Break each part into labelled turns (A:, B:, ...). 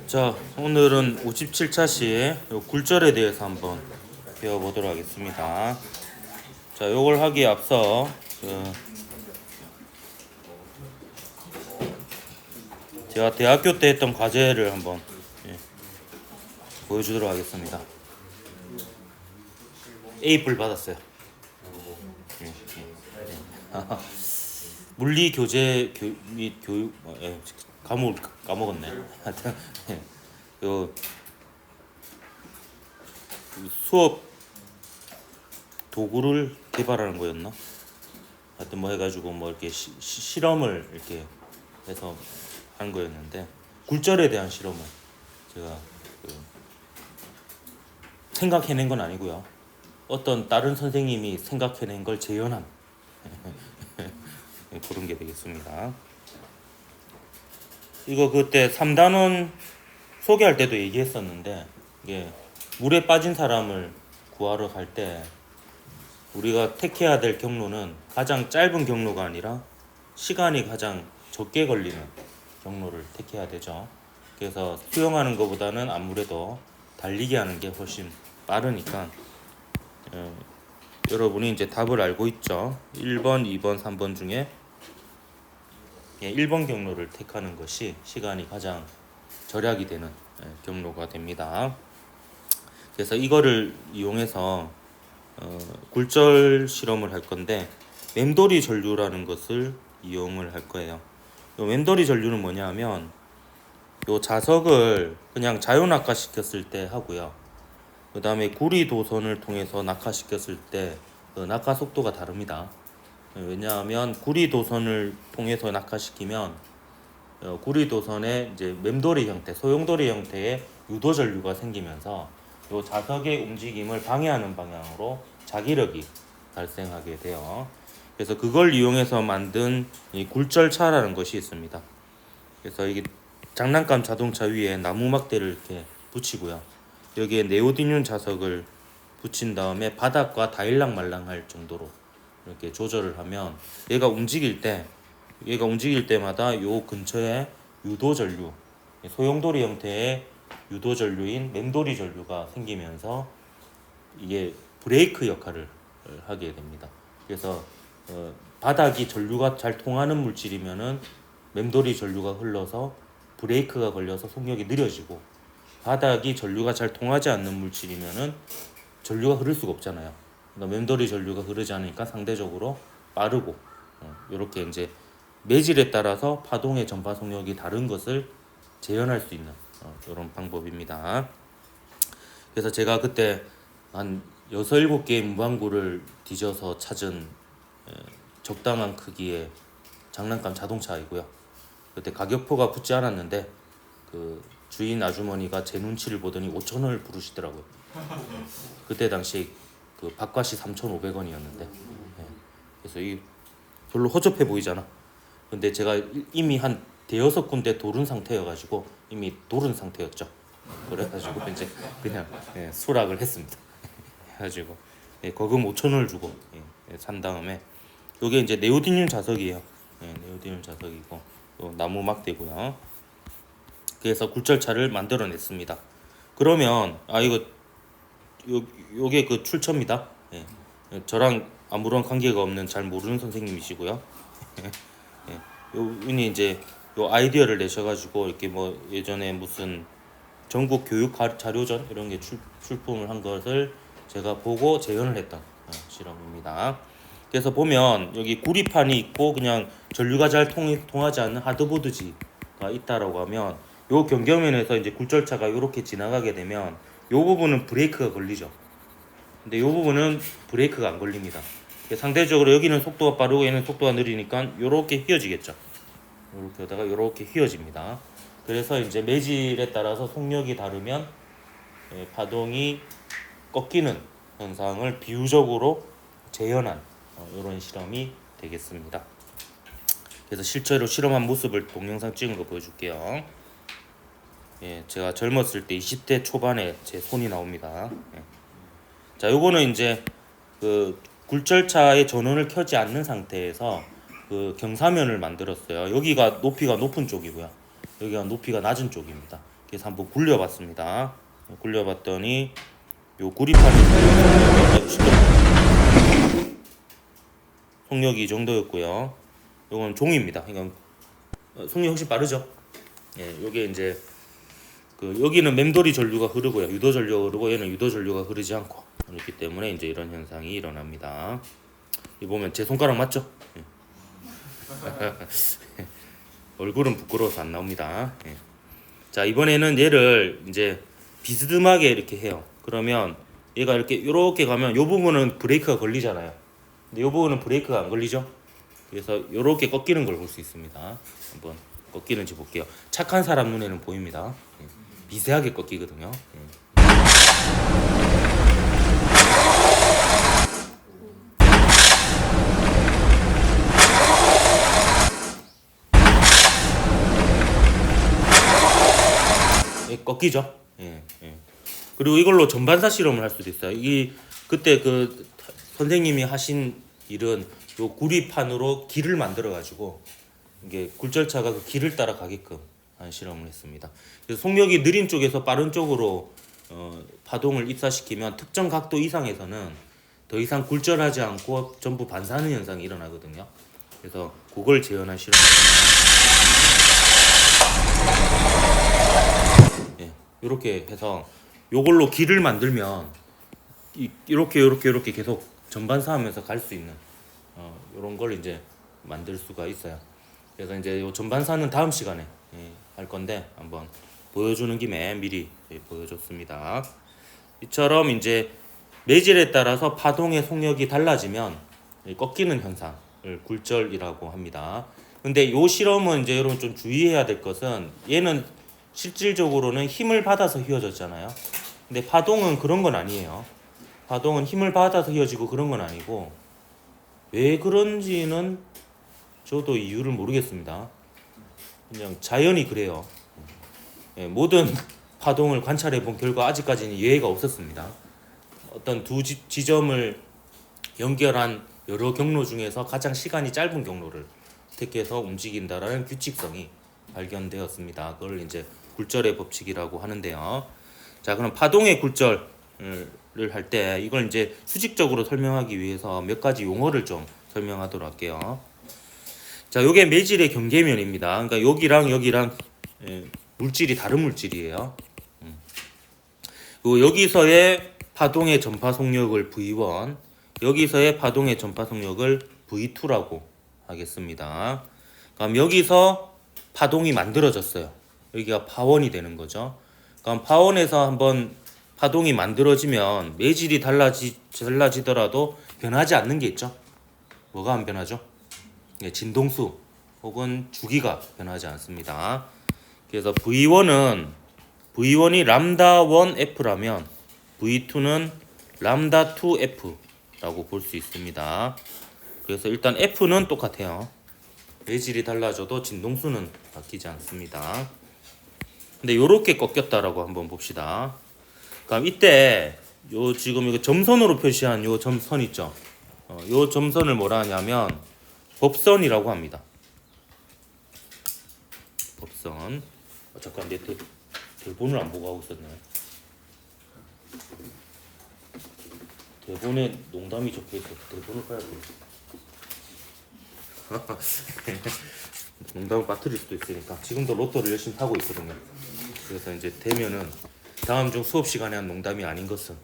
A: 자, 오늘은 57차시의 굴절에 대해서 한번 배워보도록 하겠습니다. 자, 요걸 하기에 앞서 제가 대학교 때 했던 과제를 한번 보여주도록 하겠습니다. A뿔 받았어요. 물리 교재 및 교육 까먹었네. 하여튼 요 수업 도구를 개발하는 거였나? 하여튼 뭐 해가지고 뭐 이렇게 실험을 이렇게 해서 한 거였는데, 굴절에 대한 실험을 제가 생각해낸 건 아니고요. 어떤 다른 선생님이 생각해낸 걸 재현한 그런 게 되겠습니다. 이거 그때 3단원 소개할 때도 얘기했었는데, 이게 물에 빠진 사람을 구하러 갈 때 우리가 택해야 될 경로는 가장 짧은 경로가 아니라 시간이 가장 적게 걸리는 경로를 택해야 되죠. 그래서 수영하는 것보다는 아무래도 달리기 하는 게 훨씬 빠르니까 여러분이 이제 답을 알고 있죠. 1번, 2번, 3번 중에 1번 경로를 택하는 것이 시간이 가장 절약이 되는 경로가 됩니다. 그래서 이거를 이용해서 굴절 실험을 할 건데, 맴돌이 전류라는 것을 이용을 할 거예요. 요 맴돌이 전류는 뭐냐면 요 자석을 그냥 자유 낙하시켰을 때 하고요. 그 다음에 구리 도선을 통해서 낙하시켰을 때 그 낙하 속도가 다릅니다. 왜냐하면 구리 도선을 통해서 낙하시키면 구리 도선에 이제 맴돌이 형태, 소용돌이 형태의 유도 전류가 생기면서 요 자석의 움직임을 방해하는 방향으로 자기력이 발생하게 돼요. 그래서 그걸 이용해서 만든 이 굴절차라는 것이 있습니다. 그래서 이게 장난감 자동차 위에 나무 막대를 이렇게 붙이고요. 여기에 네오디듐 자석을 붙인 다음에 바닥과 다일랑 말랑할 정도로 이렇게 조절을 하면 얘가 움직일 때마다 요 근처에 유도 전류, 소용돌이 형태의 유도 전류인 맴돌이 전류가 생기면서 이게 브레이크 역할을 하게 됩니다. 그래서 바닥이 전류가 잘 통하는 물질이면은 맴돌이 전류가 흘러서 브레이크가 걸려서 속력이 느려지고, 바닥이 전류가 잘 통하지 않는 물질이면은 전류가 흐를 수가 없잖아요. 그러니까 맴돌이 전류가 흐르지 않으니까 상대적으로 빠르고, 이렇게 이제 매질에 따라서 파동의 전파 속력이 다른 것을 재현할 수 있는 이런 방법입니다. 그래서 제가 그때 한 6, 7개의 문방구를 뒤져서 찾은 적당한 크기의 장난감 자동차이고요. 그때 가격표가 붙지 않았는데 그 주인 아주머니가 제 눈치를 보더니 5,000원을 부르시더라고요. 그때 당시 그 밥값이 3,500원이었는데, 그래서 이 별로 허접해 보이잖아. 근데 제가 이미 한 대여섯 군데 도른 상태여가지고, 이미 도른 상태였죠. 그래가지고 이제 그냥 수락을 했습니다. 해가지고 거금 5,000원을 주고 산 다음에, 요게 이제 네오디듐 자석이에요. 네오디듐 자석이고 나무 막대고요. 그래서 굴절차를 만들어냈습니다. 그러면 이거 요게 그 출처입니다. 저랑 아무런 관계가 없는 잘 모르는 선생님이시고요. 요분이 이제 요 아이디어를 내셔가지고 이렇게 뭐 예전에 무슨 전국 교육 자료전 이런 게 출품을 한 것을 제가 보고 재현을 했던 실험입니다. 그래서 보면 여기 구리판이 있고 그냥 전류가 잘 통하지 않는 하드보드지가 있다라고 하면, 요 경계면에서 이제 굴절차가 이렇게 지나가게 되면 요 부분은 브레이크가 걸리죠. 근데 요 부분은 브레이크가 안 걸립니다. 상대적으로 여기는 속도가 빠르고 얘는 속도가 느리니까 요렇게 휘어지겠죠. 요렇게 하다가 요렇게 휘어집니다. 그래서 이제 매질에 따라서 속력이 다르면 파동이 꺾이는 현상을 비유적으로 재현한 이런 실험이 되겠습니다. 그래서 실제로 실험한 모습을 동영상 찍은 거 보여줄게요. 제가 젊었을 때 20대 초반에 제 손이 나옵니다. 자, 요거는 이제 그 굴절차의 전원을 켜지 않는 상태에서 그 경사면을 만들었어요. 여기가 높이가 높은 쪽이고요. 여기가 높이가 낮은 쪽입니다. 그래서 한번 굴려봤습니다. 굴려봤더니 요 구리판이 속력이 이 정도였고요. 요건 종입니다. 이건 속력이 훨씬 빠르죠. 예, 요게 이제 여기는 맴돌이 전류가 흐르고요. 유도 전류가 흐르고 얘는 유도 전류가 흐르지 않고 그렇기 때문에 이제 이런 현상이 일어납니다. 이 보면 제 손가락 맞죠? 예. 얼굴은 부끄러워서 안 나옵니다. 예. 자, 이번에는 얘를 이제 비스듬하게 이렇게 해요. 그러면 얘가 이렇게 가면 요 부분은 브레이크가 걸리잖아요. 근데 요 부분은 브레이크가 안 걸리죠. 그래서 요렇게 꺾이는 걸 볼 수 있습니다. 한번 꺾이는지 볼게요. 착한 사람 눈에는 보입니다. 예. 미세하게 꺾이거든요. 예. 예, 꺾이죠. 예, 예. 그리고 이걸로 전반사 실험을 할 수도 있어요. 그때 선생님이 하신 일은 요 구리판으로 길을 만들어 가지고 이게 굴절차가 그 길을 따라 가게끔 한 실험을 했습니다. 그래서 속력이 느린 쪽에서 빠른 쪽으로 파동을 입사시키면 특정 각도 이상에서는 더 이상 굴절하지 않고 전부 반사하는 현상이 일어나거든요. 그래서 그걸 재현한 실험입니다. 예, 이렇게 해서 요걸로 길을 만들면 이렇게 계속 전반사하면서 갈 수 있는 이런 걸 이제 만들 수가 있어요. 그래서 이제 요 전반사는 다음 시간에 할 건데 한번 보여주는 김에 미리 보여줬습니다. 이처럼 이제 매질에 따라서 파동의 속력이 달라지면 꺾이는 현상을 굴절이라고 합니다. 근데 요 실험은 이제 여러분 좀 주의해야 될 것은 얘는 실질적으로는 힘을 받아서 휘어졌잖아요. 근데 파동은 그런 건 아니에요. 파동은 힘을 받아서 휘어지고 그런 건 아니고 왜 그런지는 저도 이유를 모르겠습니다. 그냥 자연이 그래요. 예, 모든 파동을 관찰해 본 결과 아직까지는 예외가 없었습니다. 어떤 두 지점을 연결한 여러 경로 중에서 가장 시간이 짧은 경로를 택해서 움직인다라는 규칙성이 발견되었습니다. 그걸 이제 굴절의 법칙이라고 하는데요. 자, 그럼 파동의 굴절을 할 때 이걸 이제 수직적으로 설명하기 위해서 몇 가지 용어를 좀 설명하도록 할게요. 자, 요게 매질의 경계면입니다. 그러니까 여기랑 물질이 다른 물질이에요. 그리고 여기서의 파동의 전파 속력을 V1, 여기서의 파동의 전파 속력을 V2라고 하겠습니다. 그럼 여기서 파동이 만들어졌어요. 여기가 파원이 되는 거죠. 그럼 파원에서 한번 파동이 만들어지면 매질이 달라지더라도 변하지 않는 게 있죠. 뭐가 안 변하죠? 진동수 혹은 주기가 변하지 않습니다. 그래서 V1이 람다1F라면 V2는 람다2F라고 볼 수 있습니다. 그래서 일단 F는 똑같아요. 매질이 달라져도 진동수는 바뀌지 않습니다. 근데 요렇게 꺾였다라고 한번 봅시다. 그럼 이때 지금 이거 점선으로 표시한 요 점선 있죠? 요 점선을 뭐라 하냐면 법선이라고 합니다. 법선. 잠깐 내 대본을 안 보고 하고 있었네. 대본에 농담이 적혀있어. 대본을 봐야 돼. 농담을 빠뜨릴 수도 있으니까. 지금도 로또를 열심히 타고 있거든요. 그래서 이제 되면은 다음 중 수업 시간에 한 농담이 아닌 것은,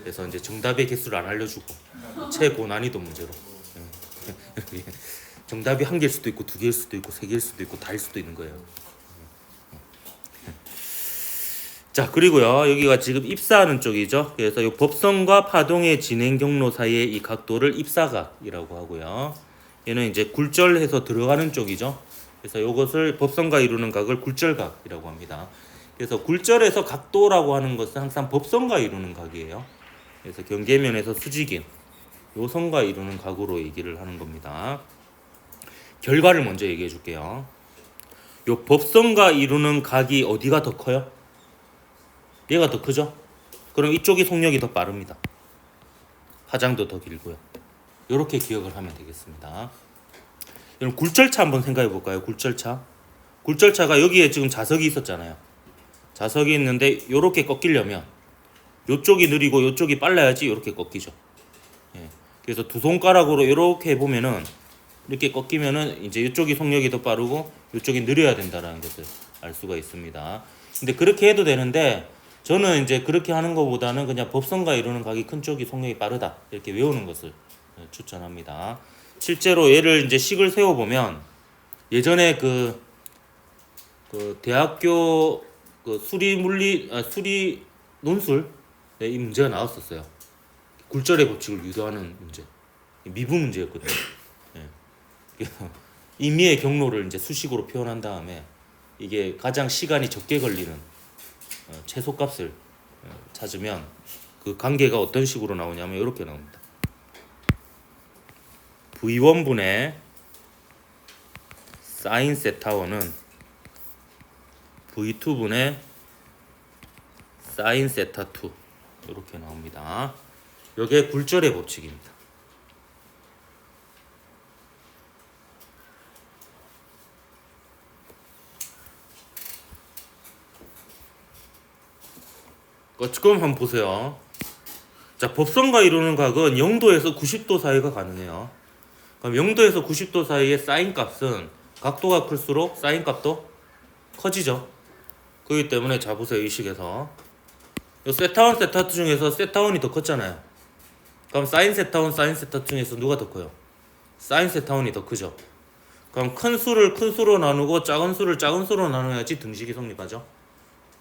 A: 그래서 이제 정답의 개수를 안 알려주고 최고난이도 문제로 정답이 한 개일 수도 있고 두 개일 수도 있고 세 개일 수도 있고 다일 수도 있는 거예요. 자, 그리고요, 여기가 지금 입사하는 쪽이죠. 그래서 이 법선과 파동의 진행 경로 사이의 이 각도를 입사각이라고 하고요. 얘는 이제 굴절해서 들어가는 쪽이죠. 그래서 이것을 법선과 이루는 각을 굴절각이라고 합니다. 그래서 굴절해서 각도라고 하는 것은 항상 법선과 이루는 각이에요. 그래서 경계면에서 수직인 요 선과 이루는 각으로 얘기를 하는 겁니다. 결과를 먼저 얘기해 줄게요. 요 법선과 이루는 각이 어디가 더 커요? 얘가 더 크죠? 그럼 이쪽이 속력이 더 빠릅니다. 파장도 더 길고요. 이렇게 기억을 하면 되겠습니다. 여러분 굴절차 한번 생각해 볼까요? 굴절차가 여기에 지금 자석이 있었잖아요. 자석이 있는데 요렇게 꺾이려면 요쪽이 느리고 요쪽이 빨라야지 요렇게 꺾이죠. 예. 그래서 두 손가락으로 이렇게 해보면은 이렇게 꺾이면은 이제 이쪽이 속력이 더 빠르고 이쪽이 느려야 된다라는 것을 알 수가 있습니다. 근데 그렇게 해도 되는데 저는 이제 그렇게 하는 것보다는 그냥 법선과 이루는 각이 큰 쪽이 속력이 빠르다 이렇게 외우는 것을 추천합니다. 실제로 얘를 이제 식을 세워 보면 예전에 그 대학교 그 수리 논술 이 문제가 나왔었어요. 굴절의 법칙을 유도하는 문제, 미분 문제였거든요. 예. 그래서 임의의 경로를 이제 수식으로 표현한 다음에 이게 가장 시간이 적게 걸리는 최소값을 찾으면 그 관계가 어떤 식으로 나오냐면 이렇게 나옵니다. V1분의 사인 세타1은 V2분의 사인 세타2 이렇게 나옵니다. 이게 굴절의 법칙입니다. 지금 한번 보세요. 자, 법선과 이루는 각은 0도에서 90도 사이가 가능해요. 그럼 0도에서 90도 사이의 사인 값은 각도가 클수록 사인 값도 커지죠. 그렇기 때문에 자 보세요. 이 식에서 요 세타1, 세타2 중에서 세타1이 더 컸잖아요. 그럼 사인 세타1, 사인 세타2 중에서 누가 더 커요? 사인 세타1이 더 크죠. 그럼 큰 수를 큰 수로 나누고 작은 수를 작은 수로 나눠야지 등식이 성립하죠.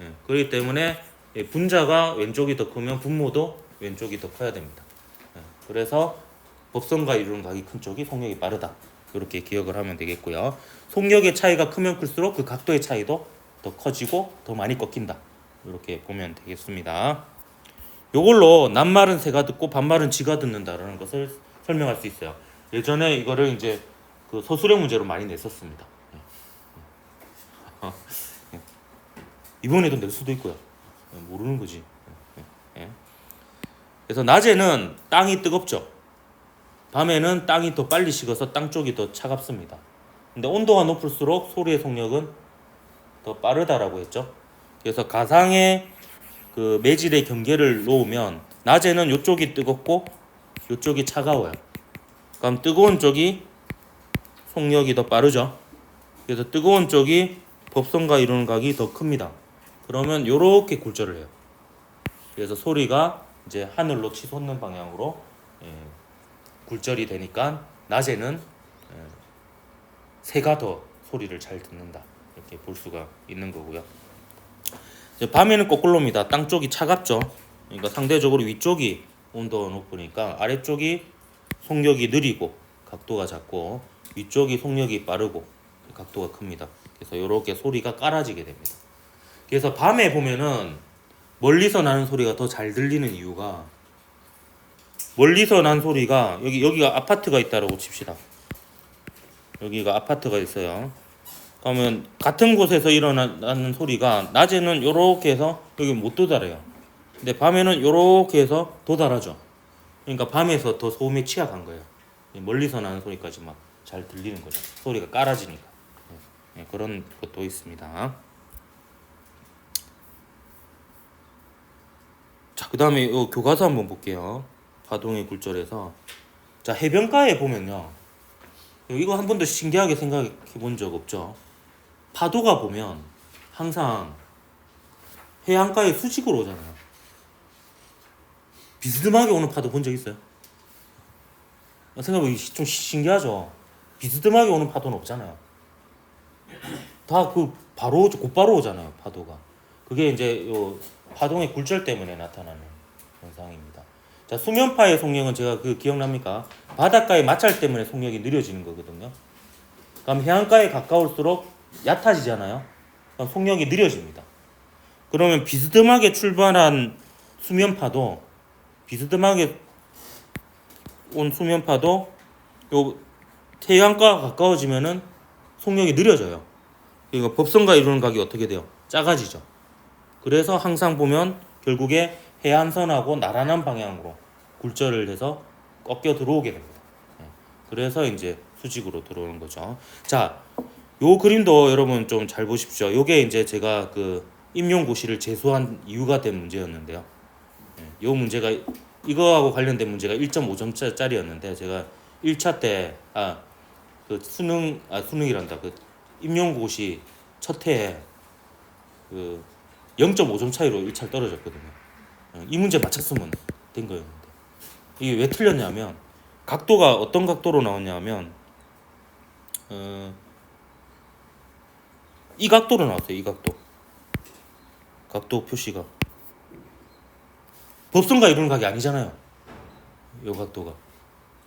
A: 예, 그렇기 때문에 분자가 왼쪽이 더 크면 분모도 왼쪽이 더 커야 됩니다. 예, 그래서 법선과 이루는 각이 큰 쪽이 속력이 빠르다. 이렇게 기억을 하면 되겠고요. 속력의 차이가 크면 클수록 그 각도의 차이도 더 커지고 더 많이 꺾인다. 이렇게 보면 되겠습니다. 요걸로 낱말은 새가 듣고 반말은 쥐가 듣는다라는 것을 설명할 수 있어요. 예전에 이거를 이제 그 서술형 문제로 많이 냈었습니다. 이번에도 낼 수도 있고요. 모르는 거지. 그래서 낮에는 땅이 뜨겁죠. 밤에는 땅이 더 빨리 식어서 땅 쪽이 더 차갑습니다. 근데 온도가 높을수록 소리의 속력은 더 빠르다라고 했죠. 그래서 가상의 그 매질의 경계를 놓으면 낮에는 이쪽이 뜨겁고 이쪽이 차가워요. 그럼 뜨거운 쪽이 속력이 더 빠르죠. 그래서 뜨거운 쪽이 법선과 이루는 각이 더 큽니다. 그러면 이렇게 굴절을 해요. 그래서 소리가 이제 하늘로 치솟는 방향으로 굴절이 되니까 낮에는 새가 더 소리를 잘 듣는다. 이렇게 볼 수가 있는 거고요. 밤에는 거꾸로입니다. 땅 쪽이 차갑죠. 그러니까 상대적으로 위쪽이 온도가 높으니까 아래쪽이 속력이 느리고 각도가 작고 위쪽이 속력이 빠르고 각도가 큽니다. 그래서 이렇게 소리가 깔아지게 됩니다. 그래서 밤에 보면은 멀리서 나는 소리가 더 잘 들리는 이유가 멀리서 난 소리가 여기가 아파트가 있다라고 칩시다. 여기가 아파트가 있어요. 그러면 같은 곳에서 일어나는 소리가 낮에는 요렇게 해서 여기 못 도달해요. 근데 밤에는 요렇게 해서 도달하죠. 그러니까 밤에서 더 소음에 취약한 거예요. 멀리서 나는 소리까지 막 잘 들리는 거죠. 소리가 깔아지니까. 그런 것도 있습니다. 자, 그 다음에 교과서 한번 볼게요. 파동의 굴절에서. 자, 해변가에 보면요. 이거 한 번도 신기하게 생각해 본 적 없죠. 파도가 보면 항상 해안가에 수직으로 오잖아요. 비스듬하게 오는 파도 본 적 있어요? 생각해보면 좀 신기하죠. 비스듬하게 오는 파도는 없잖아요. 다 곧바로 오잖아요. 파도가. 그게 이제 요 파동의 굴절 때문에 나타나는 현상입니다. 자, 수면파의 속력은 제가 기억납니까? 바닷가의 마찰 때문에 속력이 느려지는 거거든요. 그럼 해안가에 가까울수록 얕아지잖아요. 그럼 속력이 느려집니다. 그러면 비스듬하게 출발한 수면파도 비스듬하게 온 수면파도 요 해안가가 가까워지면은 속력이 느려져요. 그러니까 법선과 이루는 각이 어떻게 돼요? 작아지죠. 그래서 항상 보면 결국에 해안선하고 나란한 방향으로 굴절을 해서 꺾여 들어오게 됩니다. 그래서 이제 수직으로 들어오는 거죠. 자, 요 그림도 여러분 좀 잘 보십시오. 요게 이제 제가 임용고시를 제소한 이유가 된 문제였는데요. 이 문제가 이거하고 관련된 문제가 1.5점짜리였는데 제가 1차 때 그 수능이란다. 그 임용고시 첫 해에 그 0.5점 차이로 1차를 떨어졌거든요. 이 문제 맞췄으면 된 거였는데 이게 왜 틀렸냐면 각도가 어떤 각도로 나왔냐면 이 각도로 나왔어요. 이 각도 표시가 법선과 이루는 각이 아니잖아요. 이 각도가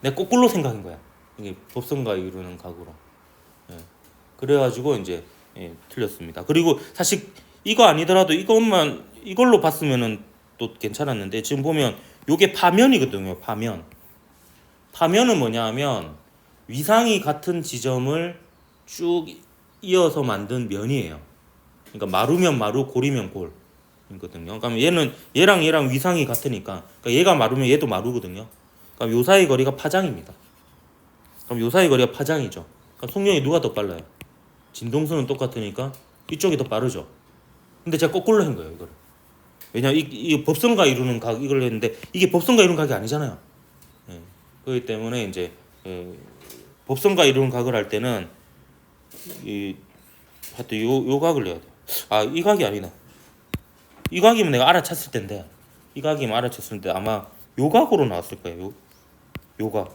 A: 내 거꾸로 생각한 거야. 이게 법선과 이루는 각으로. 그래가지고 이제 틀렸습니다. 그리고 사실 이거 아니더라도 이걸로 봤으면은 또 괜찮았는데 지금 보면 요게 파면이거든요. 파면은 뭐냐면 위상이 같은 지점을 쭉 이어서 만든 면이에요. 그러니까 마루면 마루, 골이면 골이거든요. 그러면 얘랑 위상이 같으니까 그러니까 얘가 마루면 얘도 마루거든요. 그럼 요 사이 거리가 파장입니다. 그럼 요 사이 거리가 파장이죠. 그러니까 속력이 누가 더 빨라요? 진동수는 똑같으니까 이쪽이 더 빠르죠. 근데 제가 거꾸로 한 거예요, 이거를. 왜냐면 이 법선과 이루는 각 이걸 했는데 이게 법선과 이루는 각이 아니잖아요. 그렇기 때문에 이제 법선과 이루는 각을 할 때는 하여튼 요 각을 내야 돼. 이 각이 아니네. 이 각이면 내가 알아챘을 텐데 이 각이면 알아챘을 때 아마 요 각으로 나왔을 거예요. 요 각.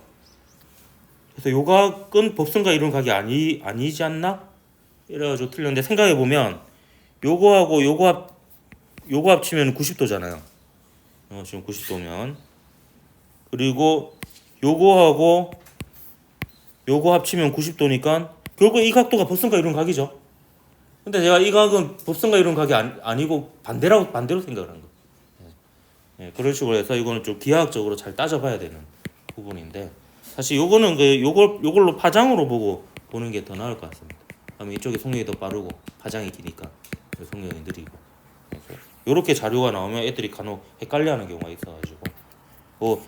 A: 그래서 요 각은 법선과 이루는 각이 아니지 않나? 이래가지고 틀렸는데 생각해 보면 요거하고 요거 합치면 90도잖아요. 지금 90도면 그리고 요거하고 요거 합치면 90도니까 결국 이 각도가 법선과 이루는 각이죠. 근데 제가 이 각은 법선과 이루는 각이 아니고 반대로 생각을 한 거예요. 그런 식으로 해서 이거는 좀 기하학적으로 잘 따져봐야 되는 부분인데 사실 요거는 요걸로 파장으로 보는 게 더 나을 것 같습니다. 그러면 이쪽에 속력이 더 빠르고 파장이 기니까 속력이 느리고 요렇게 자료가 나오면 애들이 간혹 헷갈려하는 경우가 있어가지고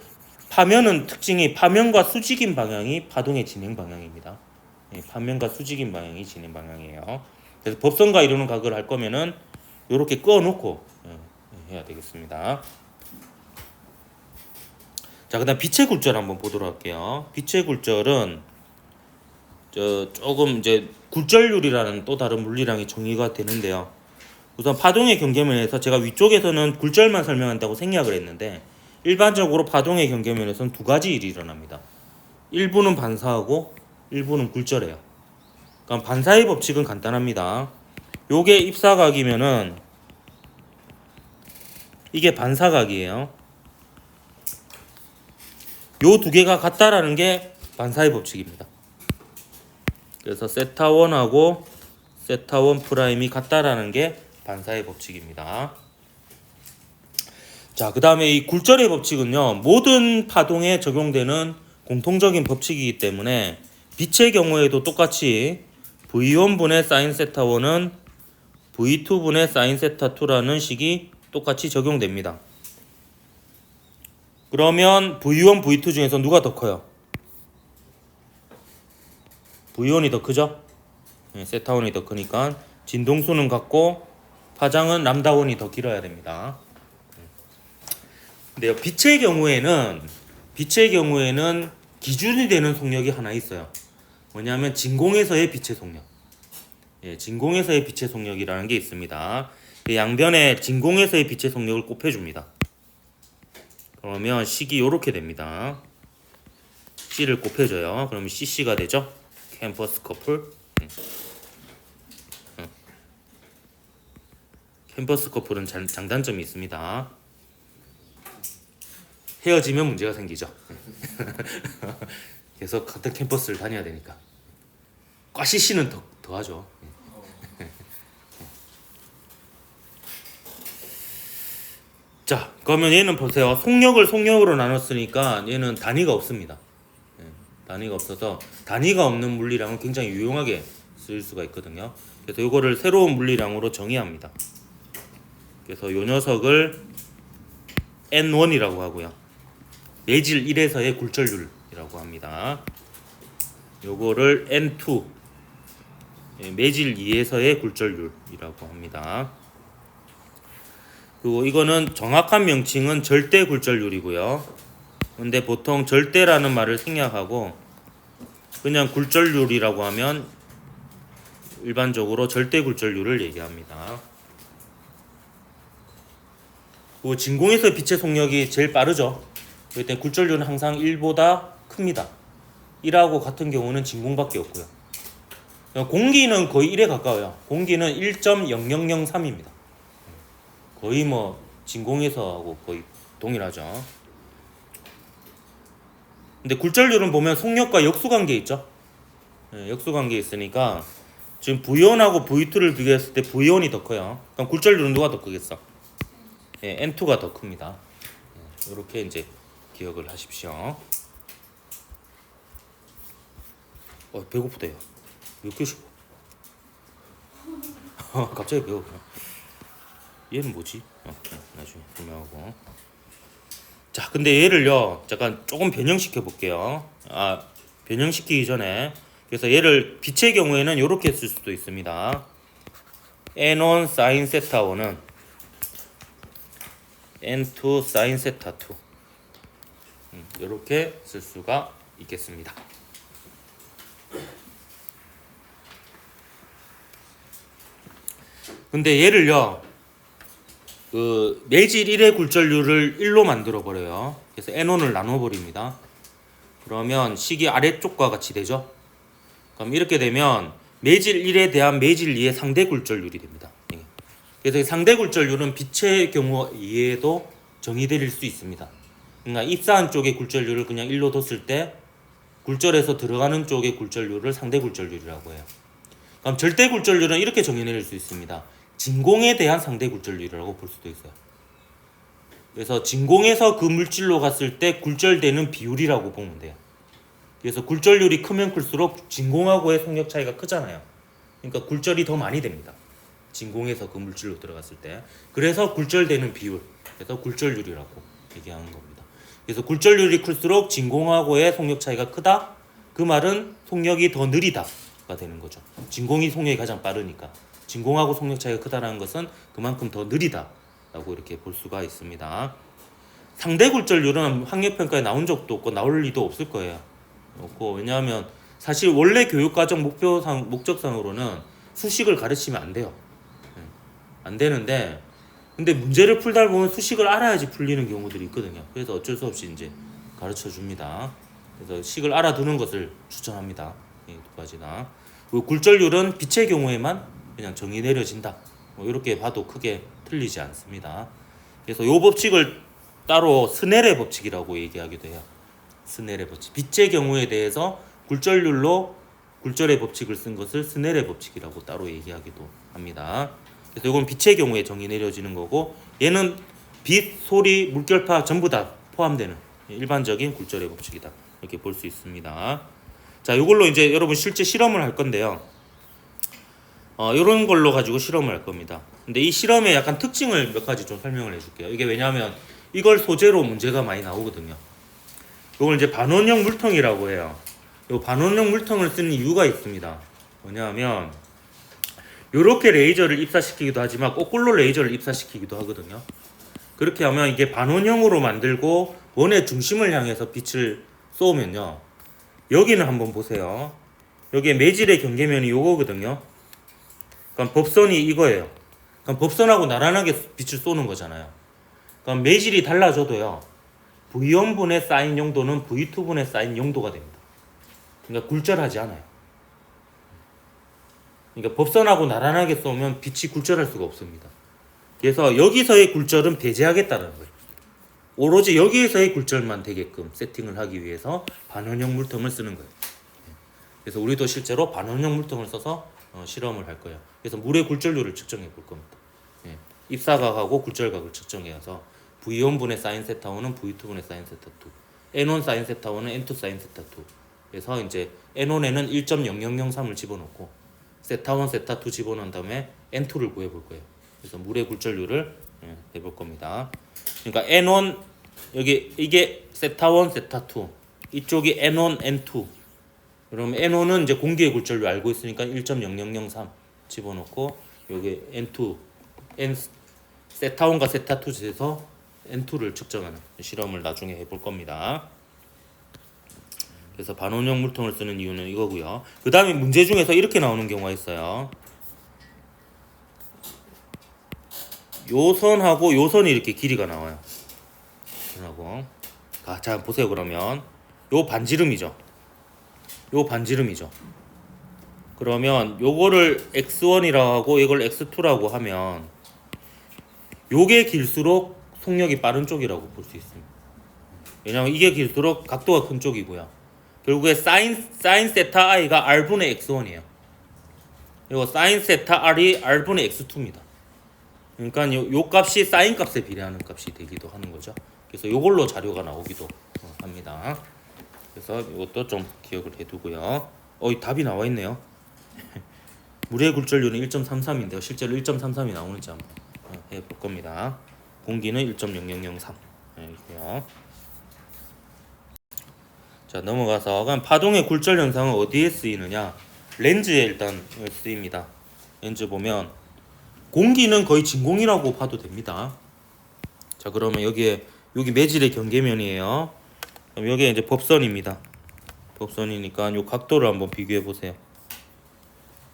A: 파면은 특징이 파면과 수직인 방향이 파동의 진행 방향입니다. 파면과 수직인 방향이 진행 방향이에요. 그래서 법선과 이루는 각을 할 거면은 요렇게 꺼놓고 해야 되겠습니다. 자, 그다음 빛의 굴절 한번 보도록 할게요. 빛의 굴절은 조금 이제 굴절률이라는 또 다른 물리량이 정의가 되는데요. 우선 파동의 경계면에서 제가 위쪽에서는 굴절만 설명한다고 생략을 했는데 일반적으로 파동의 경계면에서는 두 가지 일이 일어납니다. 일부는 반사하고 일부는 굴절해요. 그럼 반사의 법칙은 간단합니다. 요게 입사각이면은 이게 반사각이에요. 요 두 개가 같다라는 게 반사의 법칙입니다. 그래서 세타1하고 세타1 프라임이 같다라는 게 반사의 법칙입니다. 자, 그 다음에 이 굴절의 법칙은요, 모든 파동에 적용되는 공통적인 법칙이기 때문에 빛의 경우에도 똑같이 V1분의 사인 세타1은 V2분의 사인 세타2라는 식이 똑같이 적용됩니다. 그러면 V1, V2 중에서 누가 더 커요? V1이 더 크죠? 세타1이 더 크니까 진동수는 같고 파장은 람다1이 더 길어야 됩니다. 근데요, 빛의 경우에는 기준이 되는 속력이 하나 있어요. 뭐냐면 진공에서의 빛의 속력. 진공에서의 빛의 속력이라는 게 있습니다. 양변에 진공에서의 빛의 속력을 곱해줍니다. 그러면 식이 이렇게 됩니다. C를 곱해줘요. 그러면 CC가 되죠. 캠퍼스 커플. 캠퍼스 커플은 장단점이 있습니다. 헤어지면 문제가 생기죠. 계속 같은 캠퍼스를 다녀야 되니까. 꽈CC는 더하죠. 자, 그러면 얘는 보세요. 속력으로 나눴으니까 얘는 단위가 없습니다. 단위가 없어서 단위가 없는 물리량은 굉장히 유용하게 쓰일 수가 있거든요. 그래서 이거를 새로운 물리량으로 정의합니다. 그래서 요 녀석을 N1이라고 하고요. 매질 1에서의 굴절률이라고 합니다. 요거를 N2 매질 2에서의 굴절률이라고 합니다. 그리고 이거는 정확한 명칭은 절대 굴절률이고요. 근데 보통 절대라는 말을 생략하고 그냥 굴절률이라고 하면 일반적으로 절대 굴절률을 얘기합니다. 그리고 진공에서 빛의 속력이 제일 빠르죠. 그럴 때 굴절률은 항상 1보다 큽니다. 1하고 같은 경우는 진공밖에 없고요. 공기는 거의 1에 가까워요. 공기는 1.0003입니다. 거의 뭐 진공에서하고 거의 동일하죠. 근데 굴절률은 보면 속력과 역수관계 있죠. 역수관계 있으니까 지금 V1하고 V2를 비교했을 때 V1이 더 커요. 그럼 굴절률은 누가 더 크겠어? N2가 더 큽니다. 이렇게 이제 기억을 하십시오. 배고프대요. 몇 개씩? 갑자기 배고프네. 얘는 뭐지? 나중에 설명하고. 자, 근데 얘를요, 잠깐 조금 변형시켜 볼게요. 변형시키기 전에. 그래서 얘를 빛의 경우에는 이렇게 쓸 수도 있습니다. N1 sin 세타 1은 N2 sin 세타 2. 이렇게 쓸 수가 있겠습니다. 근데 얘를요, 그 매질 1의 굴절률을 1로 만들어 버려요. 그래서 N1을 나눠 버립니다. 그러면 식이 아래쪽과 같이 되죠. 그럼 이렇게 되면 매질 1에 대한 매질 2의 상대 굴절률이 됩니다. 그래서 상대 굴절률은 빛의 경우 이외에도 정의될 수 있습니다. 그러니까 입사한 쪽의 굴절률을 그냥 1로 뒀을 때 굴절에서 들어가는 쪽의 굴절률을 상대 굴절률이라고 해요. 그럼 절대 굴절률은 이렇게 정의내릴 수 있습니다. 진공에 대한 상대 굴절률이라고 볼 수도 있어요. 그래서 진공에서 그 물질로 갔을 때 굴절되는 비율이라고 보면 돼요. 그래서 굴절률이 크면 클수록 진공하고의 속력 차이가 크잖아요. 그러니까 굴절이 더 많이 됩니다. 진공에서 그 물질로 들어갔을 때. 그래서 굴절되는 비율, 그래서 굴절률이라고 얘기하는 겁니다. 그래서 굴절률이 클수록 진공하고의 속력 차이가 크다. 그 말은 속력이 더 느리다가 되는 거죠. 진공이 속력이 가장 빠르니까. 진공하고 속력 차이가 크다는 것은 그만큼 더 느리다라고 이렇게 볼 수가 있습니다. 상대 굴절률은 학력평가에 나온 적도 없고 나올 리도 없을 거예요. 왜냐하면 사실 원래 교육과정 목적상으로는 수식을 가르치면 안 돼요. 안 되는데 근데 문제를 풀다 보면 수식을 알아야지 풀리는 경우들이 있거든요. 그래서 어쩔 수 없이 이제 가르쳐 줍니다. 그래서 식을 알아두는 것을 추천합니다. 이 두 가지나. 그리고 굴절률은 빛의 경우에만 그냥 정의 내려진다. 이렇게 봐도 크게 틀리지 않습니다. 그래서 이 법칙을 따로 스넬의 법칙이라고 얘기하기도 해요. 스넬의 법칙. 빛의 경우에 대해서 굴절률로 굴절의 법칙을 쓴 것을 스넬의 법칙이라고 따로 얘기하기도 합니다. 그래서 이건 빛의 경우에 정의 내려지는 거고 얘는 빛, 소리, 물결파 전부 다 포함되는 일반적인 굴절의 법칙이다. 이렇게 볼 수 있습니다. 자, 이걸로 이제 여러분 실제 실험을 할 건데요. 이런 걸로 가지고 실험을 할 겁니다. 근데 이 실험의 약간 특징을 몇 가지 좀 설명을 해줄게요. 이게 왜냐하면 이걸 소재로 문제가 많이 나오거든요. 이걸 이제 반원형 물통이라고 해요. 이 반원형 물통을 쓰는 이유가 있습니다. 뭐냐면 이렇게 레이저를 입사시키기도 하지만 거꾸로 레이저를 입사시키기도 하거든요. 그렇게 하면 이게 반원형으로 만들고 원의 중심을 향해서 빛을 쏘면요. 여기는 한번 보세요. 여기에 매질의 경계면이 요거거든요. 그럼 법선이 이거예요. 그럼 법선하고 나란하게 빛을 쏘는 거잖아요. 그럼 매질이 달라져도요. V1분의 사인 용도는 V2분의 사인 용도가 됩니다. 그러니까 굴절하지 않아요. 그러니까 법선하고 나란하게 쏘면 빛이 굴절할 수가 없습니다. 그래서 여기서의 굴절은 배제하겠다는 거예요. 오로지 여기에서의 굴절만 되게끔 세팅을 하기 위해서 반원형 물통을 쓰는 거예요. 그래서 우리도 실제로 반원형 물통을 써서 실험을 할 거예요. 그래서 물의 굴절률을 측정해 볼 겁니다. 입사각하고 굴절각을 측정해서 V1분의 사인 세타 1은 V2분의 사인 세타 2, N1 사인 세타 1은 N2 사인 세타 2. 그래서 이제 N1에는 1.0003을 집어넣고 세타 1, 세타 2 집어넣은 다음에 N2를 구해볼 거예요. 그래서 물의 굴절률을 해볼 겁니다. 그러니까 N1 여기 이게 세타 1, 세타 2, 이쪽이 N1, N2. 그러면 N1은 이제 공기의 굴절률 알고 있으니까 1.0003 집어넣고 여기 N2, 세타1과 세타2 재서 N2를 측정하는 실험을 나중에 해볼 겁니다. 그래서 반원형 물통을 쓰는 이유는 이거고요. 그 다음에 문제 중에서 이렇게 나오는 경우가 있어요. 요 선하고 요 선이 이렇게 길이가 나와요. 선하고. 자, 보세요. 그러면 요 반지름이죠. 요 반지름이죠. 그러면 요거를 x1이라고 하고 이걸 x2라고 하면 요게 길수록 속력이 빠른 쪽이라고 볼 수 있습니다. 왜냐하면 이게 길수록 각도가 큰 쪽이고요. 결국에 사인 세타 i가 r분의 x1이에요. 그리고 사인 세타 r이 r분의 x2입니다. 그러니까 요 값이 사인 값에 비례하는 값이 되기도 하는 거죠. 그래서 요걸로 자료가 나오기도 합니다. 그래서 이것도 좀 기억을 해두고요. 답이 나와 있네요. 물의 굴절률은 1.33인데요. 실제로 1.33이 나오는지 한번 해볼 겁니다. 공기는 1.0003. 이고요. 자, 넘어가서 그럼 파동의 굴절 현상은 어디에 쓰이느냐? 렌즈에 일단 쓰입니다. 렌즈 보면 공기는 거의 진공이라고 봐도 됩니다. 자, 그러면 여기 매질의 경계면이에요. 그럼 여기에 이제 법선입니다. 법선이니까 요 각도를 한번 비교해 보세요.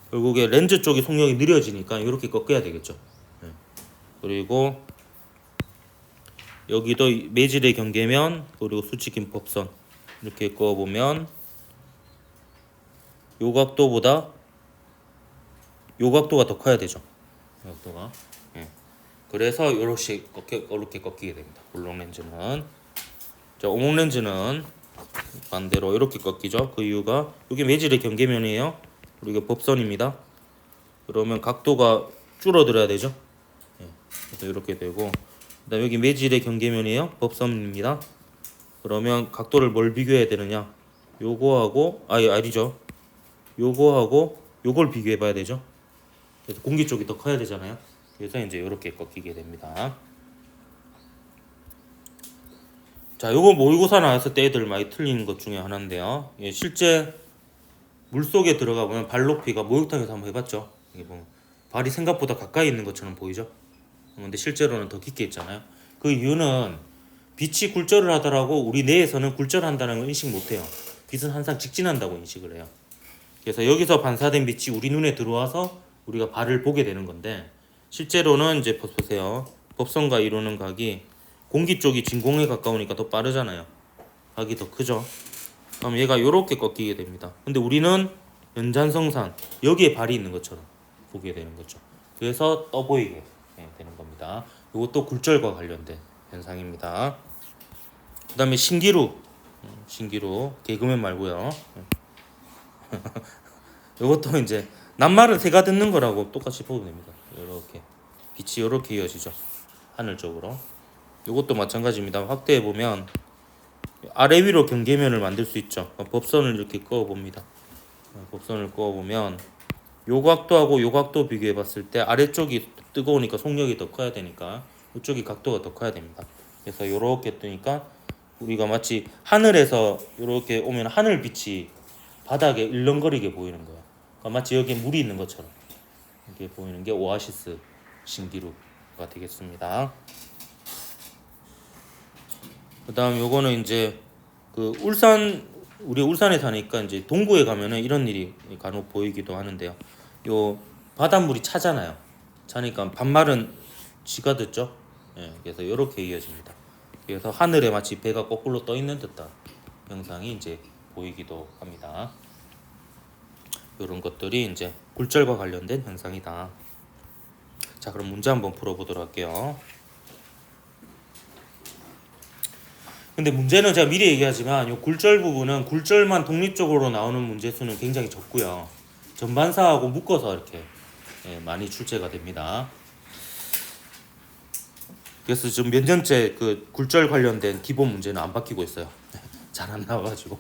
A: 결국에 렌즈 쪽이 속력이 느려지니까 이렇게 꺾여야 되겠죠. 그리고 여기도 매질의 경계면 그리고 수직인 법선 이렇게 그어보면 요 각도보다 요 각도가 더 커야 되죠. 요 각도가. 그래서 이렇게 꺾이게 됩니다. 볼록 렌즈는. 자, 오목 렌즈는 반대로 이렇게 꺾이죠. 그 이유가 이게 매질의 경계면이에요. 그리고 이게 법선입니다. 그러면 각도가 줄어들어야 되죠. 그래서 이렇게 되고, 그다음 여기 매질의 경계면이에요. 법선입니다. 그러면 각도를 뭘 비교해야 되느냐? 요거하고 아니죠. 요거하고 요걸 비교해 봐야 되죠. 그래서 공기 쪽이 더 커야 되잖아요. 그래서 이제 이렇게 꺾이게 됩니다. 자, 요거 모의고사 나왔을 때 애들 많이 틀리는 것 중에 하나인데요. 실제 물 속에 들어가 보면 발 높이가 목욕탕에서 한번 해봤죠. 이게 보면 발이 생각보다 가까이 있는 것처럼 보이죠. 근데 실제로는 더 깊게 있잖아요. 그 이유는 빛이 굴절을 하더라고 우리 뇌에서는 굴절한다는 걸 인식 못해요. 빛은 항상 직진한다고 인식을 해요. 그래서 여기서 반사된 빛이 우리 눈에 들어와서 우리가 발을 보게 되는 건데, 실제로는 이제 보세요. 법선과 이루는 각이 공기 쪽이 진공에 가까우니까 더 빠르잖아요. 각이 더 크죠. 그럼 얘가 이렇게 꺾이게 됩니다. 근데 우리는 연장성상 여기에 발이 있는 것처럼 보게 되는 거죠. 그래서 떠 보이게 되는 겁니다. 이것도 굴절과 관련된 현상입니다. 그 다음에 신기루 개그맨 말고요. 이것도 이제 낱말은 새가 듣는 거라고 똑같이 보면 됩니다. 이렇게 빛이 이렇게 이어지죠. 하늘 쪽으로. 이것도 마찬가지입니다. 확대해 보면 아래 위로 경계면을 만들 수 있죠. 법선을 이렇게 그어 봅니다. 법선을 그어 보면 요 각도하고 요 각도 비교해 봤을 때 아래쪽이 뜨거우니까 속력이 더 커야 되니까 이쪽이 각도가 더 커야 됩니다. 그래서 이렇게 뜨니까 우리가 마치 하늘에서 이렇게 오면 하늘빛이 바닥에 일렁거리게 보이는 거예요. 그러니까 마치 여기에 물이 있는 것처럼 이렇게 보이는 게 오아시스 신기루가 되겠습니다. 그다음 요거는 이제 그 우리 울산에 사니까 이제 동구에 가면은 이런 일이 간혹 보이기도 하는데요. 요 바닷물이 차잖아요. 차니까 반말은 쥐가 듣죠. 그래서 이렇게 이어집니다. 그래서 하늘에 마치 배가 거꾸로 떠 있는 듯한 영상이 이제 보이기도 합니다. 이런 것들이 이제 굴절과 관련된 현상이다. 자, 그럼 문제 한번 풀어보도록 할게요. 근데 문제는 제가 미리 얘기하지만 이 굴절 부분은 굴절만 독립적으로 나오는 문제 수는 굉장히 적고요. 전반사하고 묶어서 이렇게 많이 출제가 됩니다. 그래서 지금 몇 년째 그 굴절 관련된 기본 문제는 안 바뀌고 있어요. 잘 안 나와가지고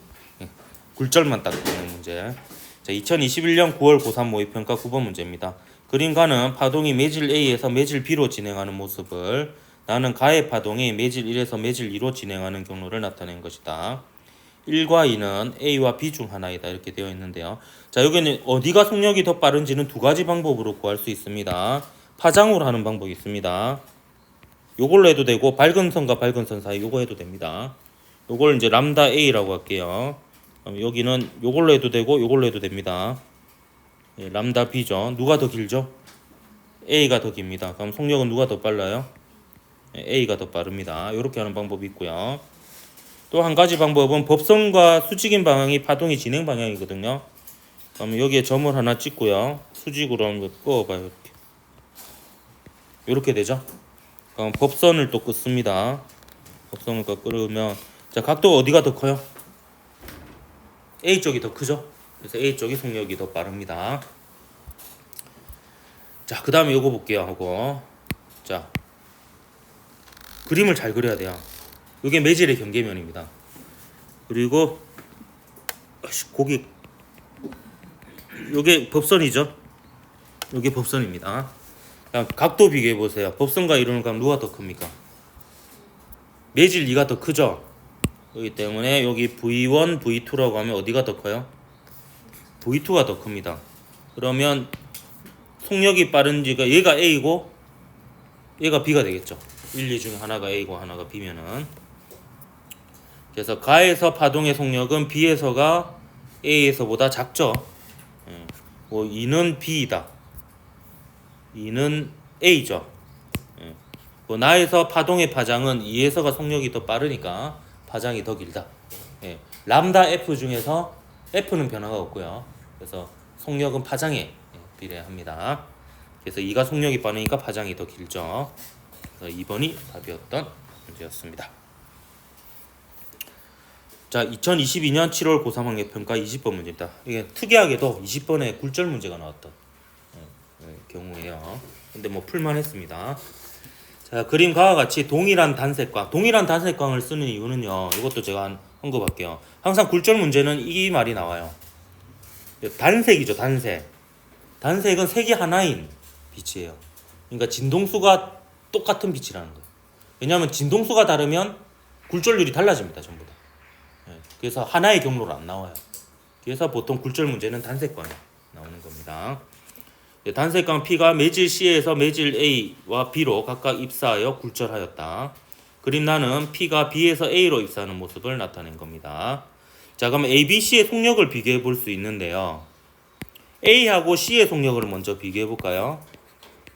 A: 굴절만 딱 되는 문제. 자, 2021년 9월 고3 모의평가 9번 문제입니다. 그림가는 파동이 매질 A에서 매질 B로 진행하는 모습을, 나는 가해 파동이 매질 1에서 매질 2로 진행하는 경로를 나타낸 것이다. 1과 2는 A와 B 중 하나이다. 이렇게 되어 있는데요. 자, 여기는 어디가 속력이 더 빠른지는 두 가지 방법으로 구할 수 있습니다. 파장으로 하는 방법이 있습니다. 요걸로 해도 되고 밝은 선과 밝은 선 사이 요거 해도 됩니다. 요걸 이제 람다 A라고 할게요. 여기는 요걸로 해도 되고 요걸로 해도 됩니다. 예, 람다 B죠. 누가 더 길죠? A가 더 깁니다. 그럼 속력은 누가 더 빨라요? 예, A가 더 빠릅니다. 이렇게 하는 방법이 있고요. 또 한 가지 방법은 법선과 수직인 방향이 파동의 진행 방향이거든요. 그럼 여기에 점을 하나 찍고요. 수직으로 한번 그어봐요. 이렇게. 이렇게 되죠. 그럼 법선을 또 긋습니다. 법선을 끄면 자 각도가 어디가 더 커요? A 쪽이 더 크죠. 그래서 A 쪽이 속력이 더 빠릅니다. 자, 그 다음에 요거 볼게요. 하고 자 그림을 잘 그려야 돼요. 이게 매질의 경계면입니다. 그리고 고기 요게 법선이죠. 요게 법선입니다. 각도 비교해 보세요. 법선과 이루는 각 누가 더 큽니까? 매질 2가 더 크죠. 그렇기 때문에 여기 V1, V2라고 하면 어디가 더 커요? V2가 더 큽니다. 그러면 속력이 빠른지가 얘가 A고 얘가 B가 되겠죠. 1, 2 중에 하나가 A고 하나가 B면은 그래서 가에서 파동의 속력은 B에서가 A에서보다 작죠. 뭐 2는 B이다. 2는 A죠. 뭐 나에서 파동의 파장은 2에서가 속력이 더 빠르니까 파장이 더 길다. 람다 F 중에서 F는 변화가 없고요. 그래서 속력은 파장에 비례합니다. 그래서 2가 속력이 빠르니까 파장이 더 길죠. 그래서 2번이 답이었던 문제였습니다. 자, 2022년 7월 고3 학력평가 20번 문제입니다. 이게 특이하게도 20번에 굴절 문제가 나왔던 경우예요. 근데 뭐 풀만 했습니다. 자, 그림과 같이 동일한 단색광을 쓰는 이유는요. 이것도 제가 언급할게요. 항상 굴절 문제는 이 말이 나와요. 단색이죠, 단색. 단색은 색이 하나인 빛이에요. 그러니까 진동수가 똑같은 빛이라는 거예요. 왜냐하면 진동수가 다르면 굴절률이 달라집니다, 전부 다. 그래서 하나의 경로로 안 나와요. 그래서 보통 굴절 문제는 단색광이 나오는 겁니다. 단색광 P가 매질 C에서 매질 A와 B로 각각 입사하여 굴절하였다. 그림란은 P가 B에서 A로 입사하는 모습을 나타낸 겁니다. 자, 그럼 A, B, C의 속력을 비교해 볼 수 있는데요. A하고 C의 속력을 먼저 비교해 볼까요?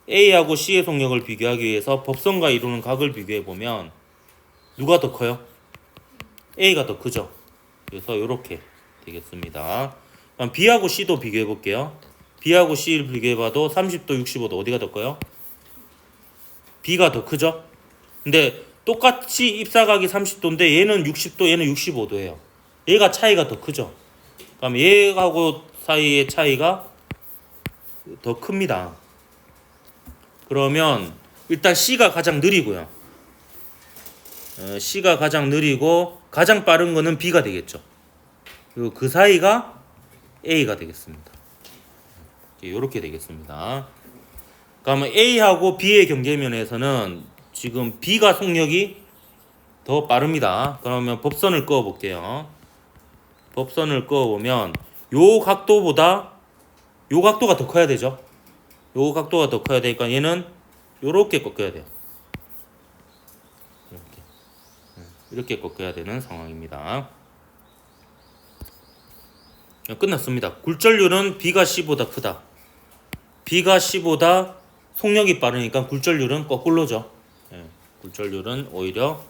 A: A하고 C의 속력을 비교하기 위해서 법선과 이루는 각을 비교해 보면 누가 더 커요? A가 더 크죠. 그래서 이렇게 되겠습니다. 그럼 B하고 C도 비교해 볼게요. B하고 C를 비교해 봐도 30도, 65도 어디가 더 커요? B가 더 크죠? 근데 똑같이 입사각이 30도인데 얘는 60도, 얘는 65도예요. 얘가 차이가 더 크죠? 그럼 얘하고 사이의 차이가 더 큽니다. 그러면 일단 C가 가장 느리고요. C가 가장 느리고 가장 빠른 거는 B가 되겠죠. 그리고 그 사이가 A가 되겠습니다. 이렇게 되겠습니다. 그러면 A하고 B의 경계면에서는 지금 B가 속력이 더 빠릅니다. 그러면 법선을 그어 볼게요. 법선을 그어 보면 요 각도보다 요 각도가 더 커야 되죠. 요 각도가 더 커야 되니까 얘는 요렇게 꺾여야 돼요. 이렇게 꺾여야 되는 상황입니다. 끝났습니다. 굴절률은 B가 C보다 크다. B가 C보다 속력이 빠르니까 굴절률은 거꾸로죠. 굴절률은 오히려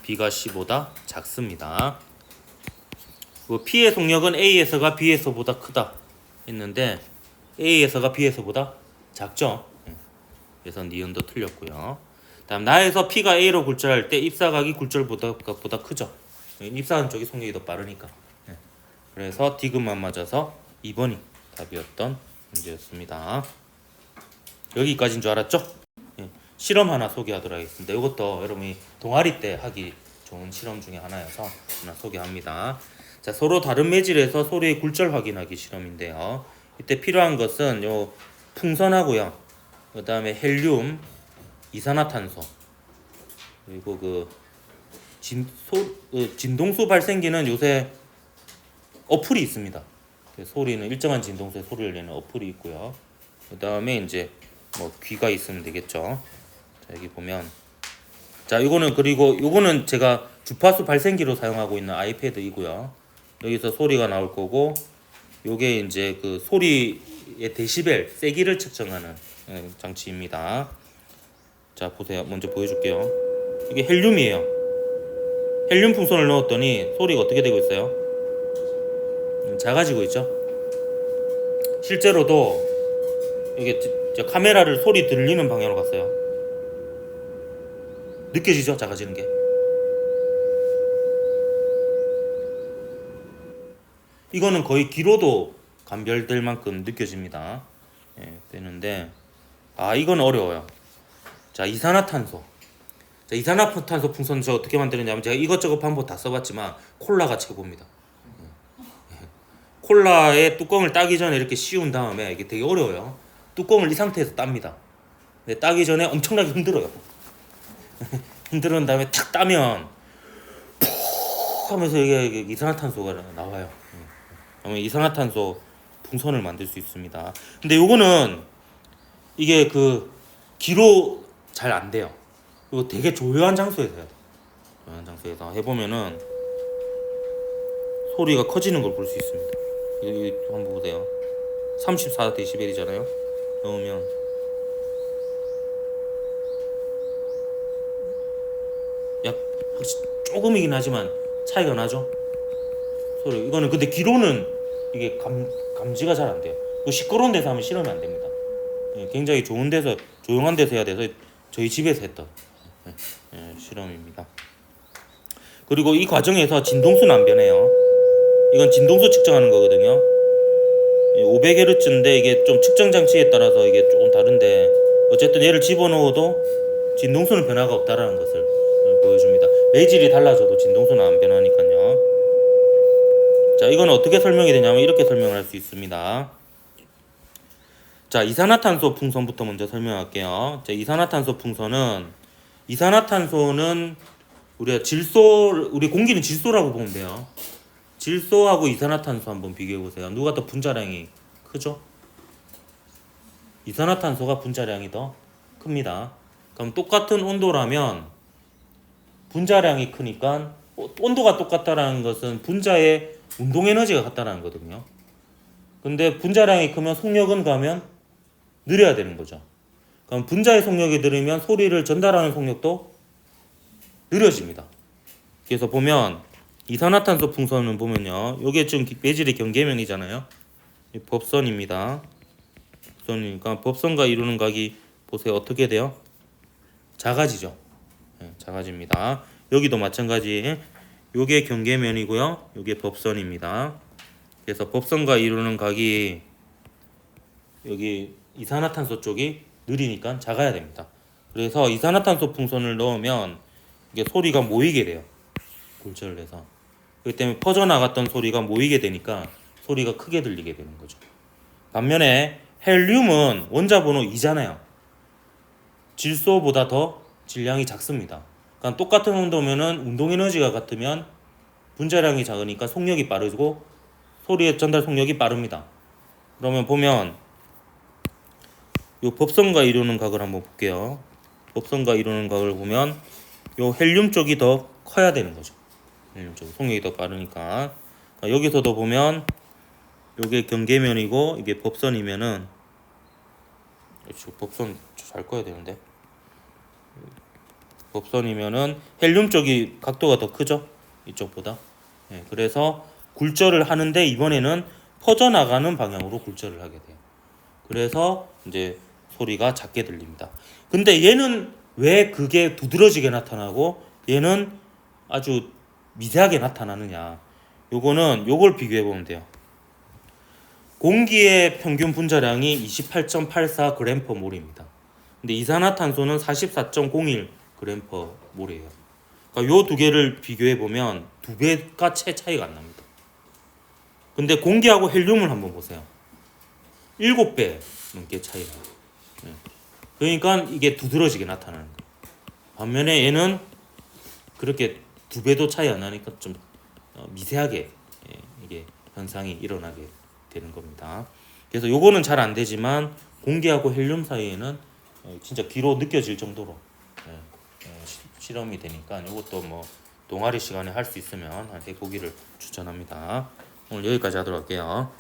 A: B가 C보다 작습니다. P의 속력은 A에서가 B에서보다 크다 했는데 A에서가 B에서보다 작죠. 그래서 니은도 틀렸고요. 다음 나에서 P가 A로 굴절할 때 입사각이 굴절보다 크죠. 입사한 쪽이 속력이 더 빠르니까. 그래서 디귿만 맞아서 2번이 답이었던 문제였습니다. 여기까지인 줄 알았죠? 실험 하나 소개하도록 하겠습니다. 이것도 여러분이 동아리 때 하기 좋은 실험 중에 하나여서 하나 소개합니다. 자, 서로 다른 매질에서 소리의 굴절 확인하기 실험인데요. 이때 필요한 것은 요 풍선하고요. 그 다음에 헬륨, 이산화탄소, 그리고 진동수 발생기는 요새 어플이 있습니다. 소리는 일정한 진동수의 소리를 내는 어플이 있고요. 그 다음에 이제 뭐 귀가 있으면 되겠죠. 자, 여기 보면 자, 이거는 그리고 요거는 제가 주파수 발생기로 사용하고 있는 아이패드이고요. 여기서 소리가 나올 거고 요게 이제 그 소리의 데시벨 세기를 측정하는 장치입니다. 자, 보세요. 먼저 보여줄게요. 이게 헬륨이에요. 헬륨 풍선을 넣었더니 소리가 어떻게 되고 있어요? 작아지고 있죠. 실제로도 이게 카메라를 소리 들리는 방향으로 갔어요. 느껴지죠? 작아지는 게. 이거는 거의 귀로도 감별될 만큼 느껴집니다. 되는데 이건 어려워요. 자, 이산화탄소. 자, 이산화탄소 풍선 저 어떻게 만드느냐면 제가 이것저것 방법 다 써봤지만 콜라가 최고입니다. 콜라의 뚜껑을 따기 전에 이렇게 씌운 다음에 이게 되게 어려워요. 뚜껑을 이 상태에서 땁니다. 근데 따기 전에 엄청나게 흔들어요. 흔드는 다음에 탁 따면 푹 하면서 이게 이산화탄소가 나와요. 그러면 이산화탄소 풍선을 만들 수 있습니다. 근데 요거는 이게 그 기로 잘 안 돼요. 이거 되게 조용한 장소에서 해야 돼. 조용한 장소에서 해보면은 소리가 커지는 걸 볼 수 있습니다. 여기 한번 보세요. 34dB이잖아요. 넣으면 약 조금이긴 하지만 차이가 나죠. 소리. 이거는 근데 귀로는 이게 감지가 잘 안 돼요. 시끄러운 데서 하면 실험이 안 됩니다. 굉장히 좋은 데서 조용한 데서 해야 돼서 저희 집에서 했던 실험입니다. 그리고 이 과정에서 진동수는 안 변해요. 이건 진동수 측정하는 거거든요. 500Hz인데 이게 좀 측정 장치에 따라서 이게 조금 다른데 어쨌든 얘를 집어넣어도 진동수는 변화가 없다라는 것을 보여줍니다. 매질이 달라져도 진동수는 안 변하니까요. 자, 이건 어떻게 설명이 되냐면 이렇게 설명을 할 수 있습니다. 자, 이산화탄소 풍선부터 먼저 설명할게요. 자, 이산화탄소는 우리 공기는 질소라고 보면 돼요. 질소하고 이산화탄소 한번 비교해 보세요. 누가 더 분자량이 크죠? 이산화탄소가 분자량이 더 큽니다. 그럼 똑같은 온도라면 분자량이 크니까 온도가 똑같다라는 것은 분자의 운동 에너지가 같다라는 거거든요. 근데 분자량이 크면 속력은 가면 느려야 되는 거죠. 그럼 분자의 속력이 느리면 소리를 전달하는 속력도 느려집니다. 그래서 보면 이산화탄소 풍선은 보면요, 요게 지금 매질의 경계면이잖아요. 법선입니다. 법선이니까 법선과 이루는 각이 보세요. 어떻게 돼요? 작아지죠. 작아집니다. 여기도 마찬가지. 요게 경계면이고요. 요게 법선입니다. 그래서 법선과 이루는 각이 여기 이산화탄소 쪽이 느리니까 작아야 됩니다. 그래서 이산화탄소 풍선을 넣으면 이게 소리가 모이게 돼요. 굴절을 해서. 그렇기 때문에 퍼져나갔던 소리가 모이게 되니까 소리가 크게 들리게 되는 거죠. 반면에 헬륨은 원자번호 2잖아요. 질소보다 더 질량이 작습니다. 그러니까 똑같은 온도면은 운동 에너지가 같으면 분자량이 작으니까 속력이 빠르고 소리의 전달 속력이 빠릅니다. 그러면 보면 요 법선과 이루는 각을 한번 볼게요. 법선과 이루는 각을 보면 요 헬륨 쪽이 더 커야 되는 거죠. 헬륨 쪽 속력이 더 빠르니까. 여기서도 보면 요게 경계면이고 이게 법선이면은 법선 잘 꺼야 되는데 법선이면은 헬륨 쪽이 각도가 더 크죠. 이쪽보다. 그래서 굴절을 하는데 이번에는 퍼져나가는 방향으로 굴절을 하게 돼요. 그래서 이제 소리가 작게 들립니다. 근데 얘는 왜 그게 두드러지게 나타나고 얘는 아주 미세하게 나타나느냐? 요걸 비교해 보면 돼요. 공기의 평균 분자량이 28.84g/몰입니다. 근데 이산화탄소는 44.01g/몰이에요. 그러니까 요 두 개를 비교해 보면 두 배가 채 차이가 안 납니다. 근데 공기하고 헬륨을 한번 보세요. 7배 넘게 차이가 나요. 그러니까 이게 두드러지게 나타나는 거예요. 반면에 얘는 그렇게 두 배도 차이 안 나니까 좀 미세하게 이게 현상이 일어나게 되는 겁니다. 그래서 요거는 잘 안 되지만 공기하고 헬륨 사이에는 진짜 귀로 느껴질 정도로 실험이 되니까 이것도 뭐 동아리 시간에 할 수 있으면 해보기를 추천합니다. 오늘 여기까지 하도록 할게요.